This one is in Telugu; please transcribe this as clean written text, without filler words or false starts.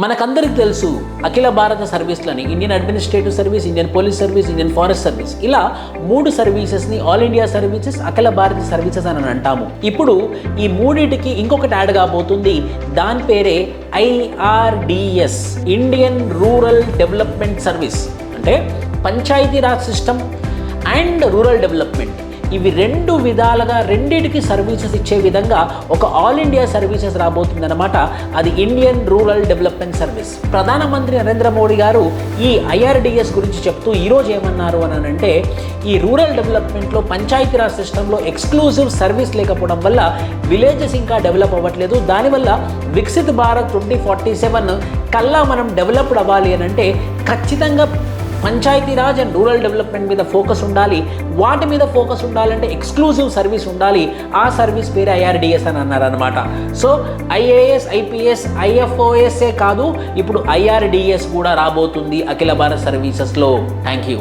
మనకందరికి తెలుసు అఖిల భారత సర్వీస్లని Indian administrative service, Indian police service, Indian forest service, ఇలా 3 సర్వీసెస్ని ఆల్ ఇండియా సర్వీసెస్, అఖిల భారత సర్వీసెస్ అని అంటాము. ఇప్పుడు ఈ మూడింటికి ఇంకొకటి యాడ్ కాబోతుంది. దాని పేరే IRDS, Indian rural development service. అంటే Panchayati Raj system and rural development, ఇవి 2 విధాలుగా రెండింటికి సర్వీసెస్ ఇచ్చే విధంగా ఒక ఆల్ ఇండియా సర్వీసెస్ రాబోతుందన్నమాట. అది ఇండియన్ రూరల్ డెవలప్మెంట్ సర్వీస్. ప్రధానమంత్రి నరేంద్ర మోడీ గారు ఈ IRDS గురించి చెప్తూ ఈరోజు ఏమన్నారు అని అంటే, ఈ రూరల్ డెవలప్మెంట్లో పంచాయతీరాజ్ సిస్టంలో ఎక్స్క్లూజివ్ సర్వీస్ లేకపోవడం వల్ల విలేజెస్ ఇంకా డెవలప్ అవ్వట్లేదు. దానివల్ల వికసిత్ భారత్ 2047 కల్లా మనం డెవలప్డ్ అవ్వాలి అని అంటే ఖచ్చితంగా పంచాయతీరాజ్ అండ్ రూరల్ డెవలప్మెంట్ మీద ఫోకస్ ఉండాలి. వాటి మీద ఫోకస్ ఉండాలంటే ఎక్స్క్లూజివ్ సర్వీస్ ఉండాలి. ఆ సర్వీస్ పేరు IRDS అని అన్నారనమాట. సో IAS, IPS, IFOS కాదు, ఇప్పుడు IRDS కూడా రాబోతుంది అఖిల భారత్ సర్వీసెస్లో. Thank you.